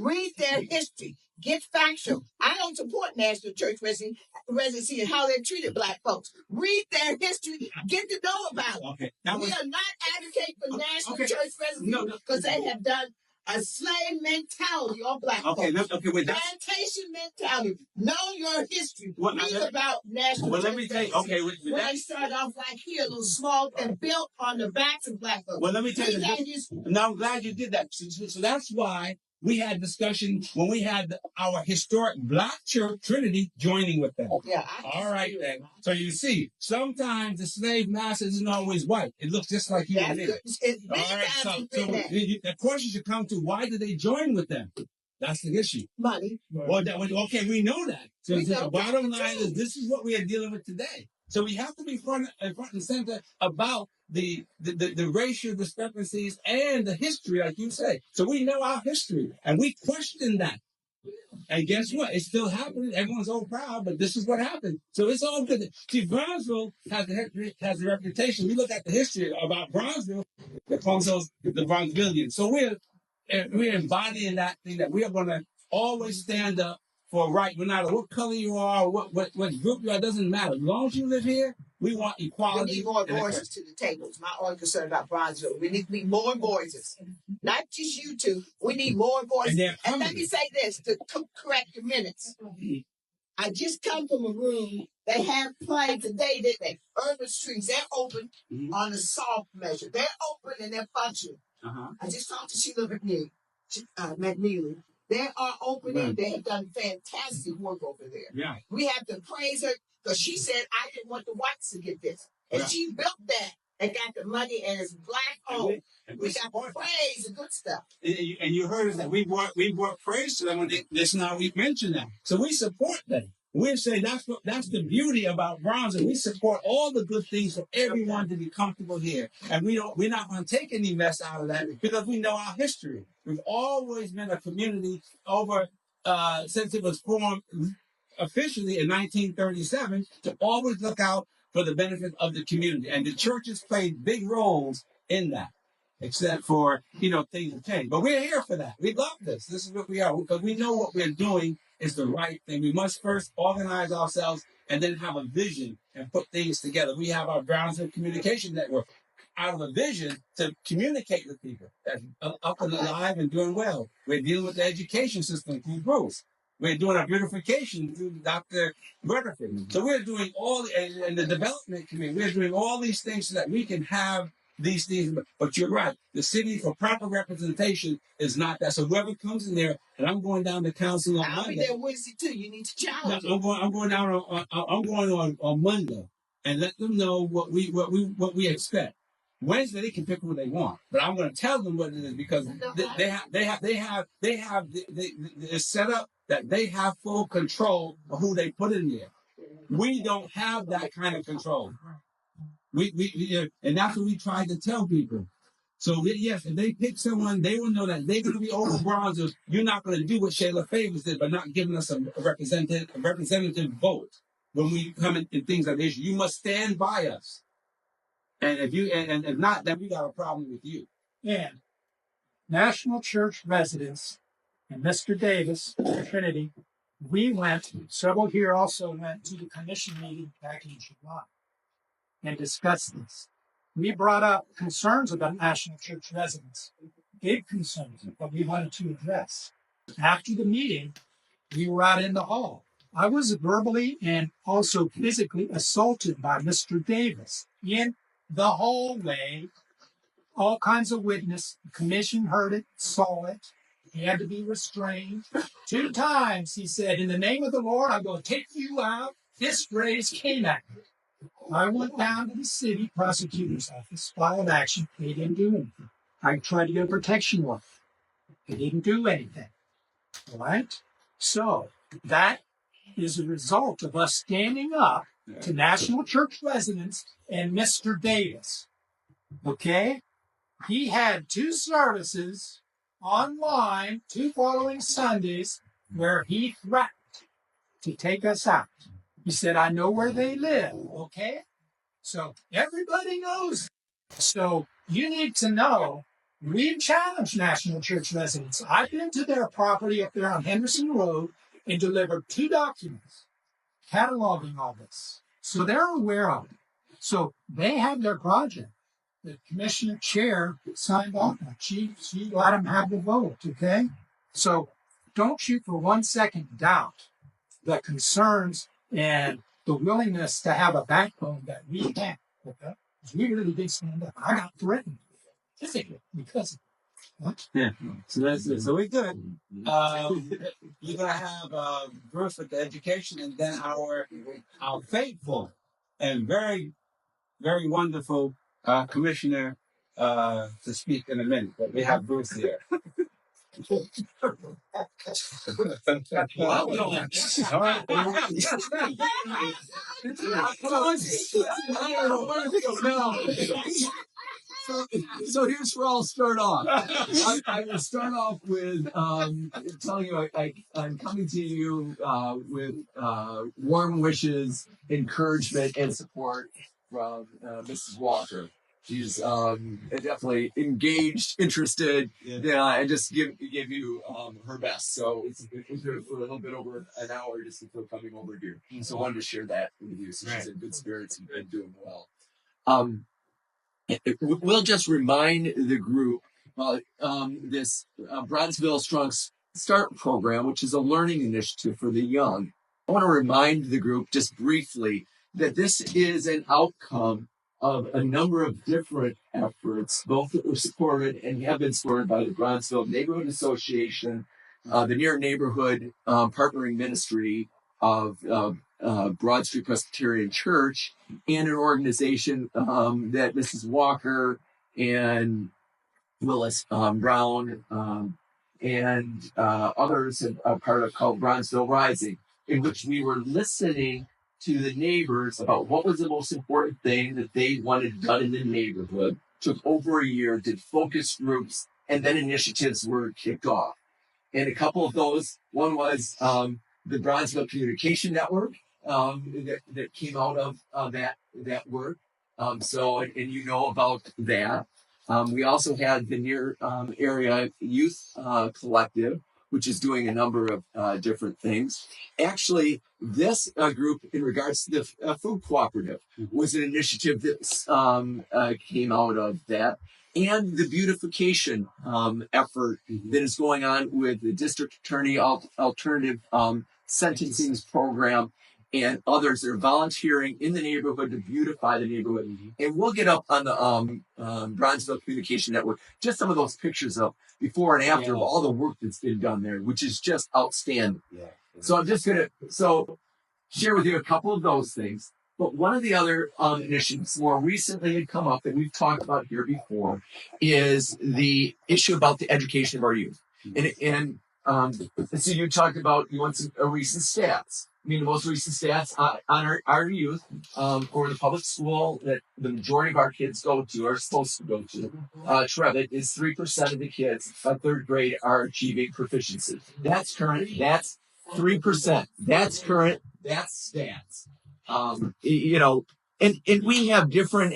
Read their history. Get factual. I don't support national church residency and how they treated black folks. Read their history. Get to know about it. Okay. We are not advocating for national church residency because they have done a slave mentality on black folks. Plantation mentality. Know your history. Read about national church. Let me tell you. Okay, when they started off like here, a little small and built on the backs of black folks. Well, let me tell you. Now I'm glad you did that. So that's why we had discussion when we had our historic black church Trinity joining with them. Yeah. All right then. So you see, sometimes the slave master isn't always white. It looks just like you and me. All right. So the question should come to, why did they join with them? That's the issue. Money. Well, okay, we know that. So the bottom line is, this is what we are dealing with today. So we have to be front and center about the racial discrepancies and the history, like you say. So we know our history, and we question that. And guess what? It's still happening. Everyone's all proud, but this is what happened. So it's all good. See, Bronzeville has a reputation. We look at the history about Bronzeville, the Bronzevillians. So we're embodying that thing, that we are going to always stand up for right, no matter what color you are, or what group you are, it doesn't matter. As long as you live here, we want equality. We need more voices to the table. It's my only concern about Bronzeville. We need more voices. Not just you two. We need more voices. And let me say this to correct your minutes. I just come from a room. They have played today, didn't they? Urban Streets, they're open on a soft measure. They're open and they're functioning. I just talked to Sheila McNeely. They are opening. They have done fantastic work over there. Yeah. We have to praise her because she said, I didn't want the whites to get this. And she built that and got the money, and it's black owned. We got praise and good stuff. And you heard us that we brought praise to them when that's now we mentioned that. So we support them. We say that's the beauty about Bronzeville. We support all the good things for everyone to be comfortable here, and we're not going to take any mess out of that because we know our history. We've always been a community since it was formed officially in 1937 to always look out for the benefit of the community, and the churches played big roles in that. Except for, things have changed. But we're here for that. We love this. This is what we are. Because we know what we're doing is the right thing. We must first organize ourselves and then have a vision and put things together. We have our Brownsville Communication Network out of a vision to communicate with people that's up and alive and doing well. We're dealing with the education system through Bruce. We're doing our beautification through Dr. Rutherford. So we're doing and the development community, we're doing all these things so that we can have these things. But you're right. The city for proper representation is not that. So whoever comes in there, and I'm going down to council on Monday. I'll be there Wednesday too. You need to challenge. I'm going on Monday and let them know what we expect. Wednesday they can pick what they want, but I'm going to tell them what it is because it's set up that they have full control of who they put in there. We don't have that kind of control. And that's what we tried to tell people. So yes, if they pick someone, they will know that they're going to be over Bronzeville. You're not going to do what Shayla Favors did, by not giving us a representative vote when we come in things like this. You must stand by us, and if not, then we got a problem with you. And National Church residents and Mr. Davis, Trinity, several here also went to the commission meeting back in July and discussed this. We brought up concerns about National Church residents, big concerns that we wanted to address. After the meeting, we were out in the hall. I was verbally and also physically assaulted by Mr. Davis in the hallway. All kinds of witness. The commission heard it, saw it. He had to be restrained. 2 times he said, in the name of the Lord, I'm going to take you out. This phrase came at me. I went down to the city prosecutor's office, filed action. They didn't do anything. I tried to get a protection order. They didn't do anything. All right? So that is a result of us standing up to National Church residents and Mr. Davis. Okay? He had 2 services online, 2 following Sundays, where he threatened to take us out. He said, I know where they live, okay? So everybody knows. So you need to know We've challenged National Church residents. I've been to their property up there on Henderson Road and delivered 2 documents cataloging all this. So they're aware of it. So they have their project. The commissioner chair signed off on it. She let them have the vote, okay? So don't you for 1 second doubt the concerns and the willingness to have a backbone that we have, okay? Because we really did stand up. I got threatened physically because what? Yeah. So that's it. So we good. You're gonna have Bruce with the education, and then our faithful and very very wonderful commissioner to speak in a minute. But we have Bruce here. Wow. All right. So here's where I'll start off. I will start off with telling you I'm coming to you with warm wishes, encouragement, and support from Mrs. Walker. She's definitely engaged, interested, and just give you her best. So it's been a little bit over an hour just before coming over here. So I wanted to share that with you. So she's in good spirits and doing well. We'll just remind the group about this Bronzeville Strong Start program, which is a learning initiative for the young. I want to remind the group just briefly that this is an outcome of a number of different efforts, both that were supported and have been supported by the Bronzeville Neighborhood Association, the Near Neighborhood Partnering Ministry of Broad Street Presbyterian Church, and an organization that Mrs. Walker and Willis Brown and others are part of, called Bronzeville Rising, in which we were listening to the neighbors about what was the most important thing that they wanted done in the neighborhood. Took over a year, did focus groups, and then initiatives were kicked off. And a couple of those, one was the Bronzeville Communication Network that came out of that work. So, and you know about that. We also had the Near Area Youth Collective, which is doing a number of different things. Actually, this group, in regards to the food cooperative, was an initiative that came out of that. And the beautification effort that is going on with the district attorney alternative sentencing program and others that are volunteering in the neighborhood to beautify the neighborhood. And we'll get up on the Bronzeville Communication Network just some of those pictures of before and after of all the work that's been done there, which is just outstanding. So I'm just going to share with you a couple of those things. But one of the other initiatives more recently had come up that we've talked about here before is the issue about the education of our youth. And so you talked about, you want some recent stats. I mean, the most recent stats on our youth for the public school that the majority of our kids go to, are supposed to go to, Trevitt, is 3% of the kids by 3rd grade are achieving proficiency. That's current. That's 3%. That's current. That's stats. And we have different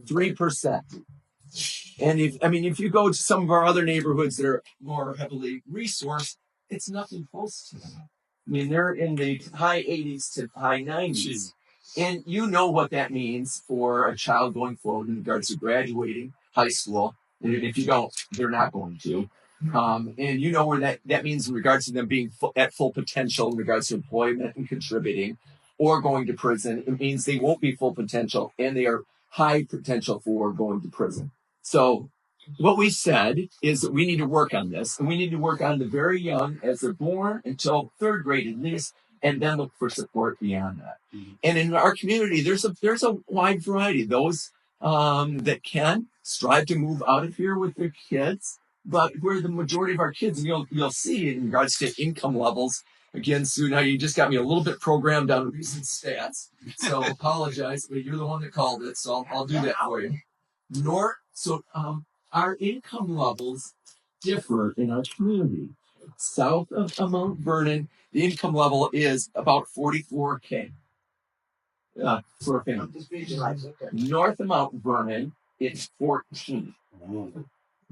3%. And if you go to some of our other neighborhoods that are more heavily resourced, it's nothing close to that. I mean, they're in the high 80s to high 90s. And you know what that means for a child going forward in regards to graduating high school. And if you don't, they're not going to. And you know where that means in regards to them being at full potential in regards to employment and contributing or going to prison. It means they won't be full potential and they are high potential for going to prison. So what we said is that we need to work on this, and we need to work on the very young as they're born until 3rd grade at least, and then look for support beyond that. And in our community, there's a wide variety. Those that can strive to move out of here with their kids, but where the majority of our kids, and you'll see in regards to income levels. Again, Sue, now you just got me a little bit programmed on recent stats, so apologize, but you're the one that called it, so I'll do that for you. Our income levels differ in our community. South of Mount Vernon, the income level is about $44K for a family. North of Mount Vernon, it's $14.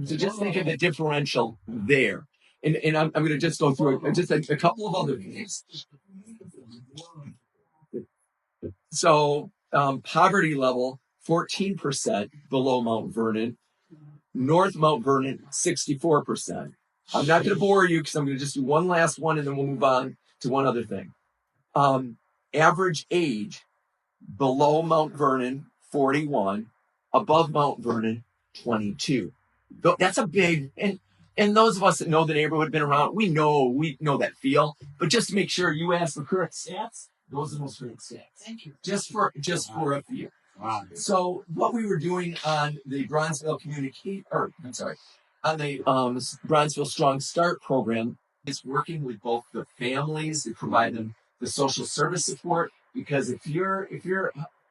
So just think of the differential there. And I'm going to just go through just a couple of other things. So poverty level, 14% below Mount Vernon. North Mount Vernon, 64%. I'm not going to bore you because I'm going to just do one last one and then we'll move on to one other thing. Average age below Mount Vernon, 41. Above Mount Vernon, 22. That's a big, and those of us that know the neighborhood, been around, we know that feel. But just to make sure you ask the correct stats, those are the most correct stats. Thank you. Just for a few. Wow. So what we were doing on the Bronzeville on the Bronzeville Strong Start program is working with both the families to provide them the social service support, because if you're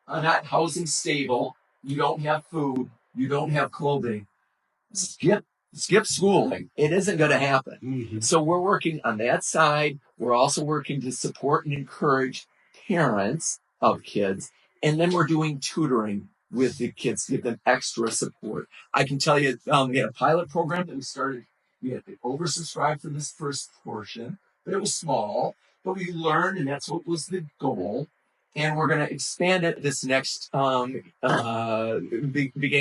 not housing stable, you don't have food, you don't have clothing, skip schooling. It isn't going to happen. Mm-hmm. So we're working on that side. We're also working to support and encourage parents of kids. And then we're doing tutoring with the kids to give them extra support. I can tell you, we had a pilot program that we started. We had to oversubscribe for this first portion, but it was small. But we learned, and that's what was the goal. And we're going to expand it this next beginning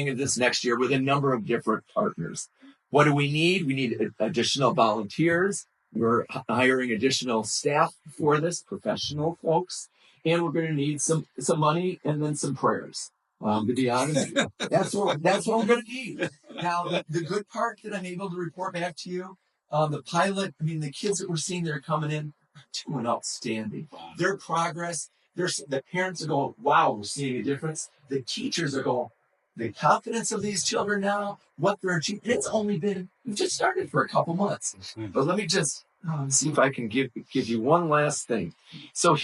of this next year with a number of different partners. What do we need? We need additional volunteers. We're hiring additional staff for this, professional folks, and we're going to need some money and then some prayers. To be honest, that's what we're going to need. Now, the good part that I'm able to report back to you, the pilot. I mean, the kids that we're seeing that are coming in are doing outstanding. Their progress. The parents are going, wow, we're seeing a difference. The teachers are going, the confidence of these children now, what they're achieving. It's only been, we've just started for a couple months. But let me just see if I can give you one last thing. So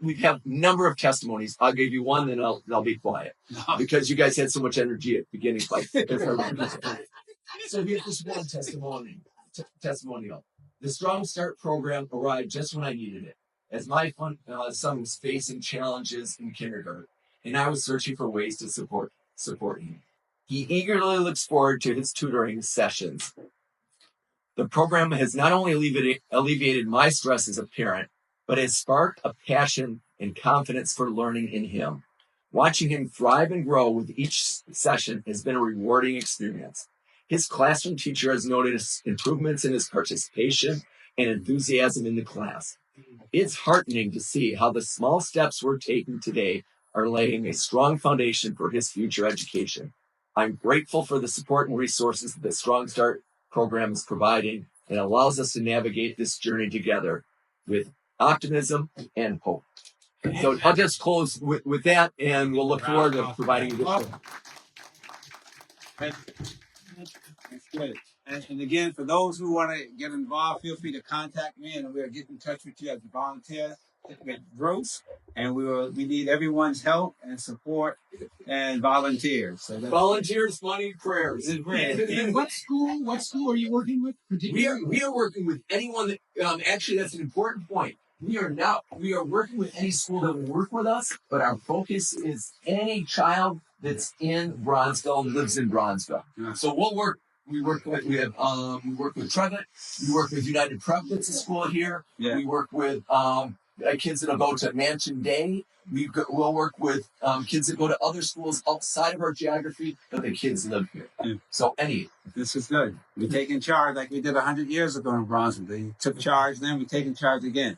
we have a number of testimonies. I'll give you one, then I'll be quiet. Because you guys had so much energy at the beginning. So here's this one testimonial. The Strong Start program arrived just when I needed it, as my son was facing challenges in kindergarten, and I was searching for ways to support him. He eagerly looks forward to his tutoring sessions. The program has not only alleviated my stress as a parent, but has sparked a passion and confidence for learning in him. Watching him thrive and grow with each session has been a rewarding experience. His classroom teacher has noticed improvements in his participation and enthusiasm in the class. It's heartening to see how the small steps we're taking today are laying a strong foundation for his future education. I'm grateful for the support and resources that the Strong Start program is providing, and allows us to navigate this journey together with optimism and hope. So I'll just close with that, and we'll look forward to providing additional. That's good. And again, for those who want to get involved, feel free to contact me, and we'll get in touch with you as a volunteer with Bruce. And we need everyone's help and support and volunteers. So Volunteers, money, prayers. And what school are you working with? We are working with anyone that actually, that's an important point. We are working with any school that will work with us, but our focus is any child that's in Bronzeville and lives in Bronzeville. Yeah. So we work with Trevett, we work with United Prep, that's a school here. Yeah. We work with kids that'll go to Mansion Day. We'll work with kids that go to other schools outside of our geography, but the kids live here. Yeah. So this is good. We're taking charge like we did 100 years ago in Bronzeville. They took charge, then we're taking charge again.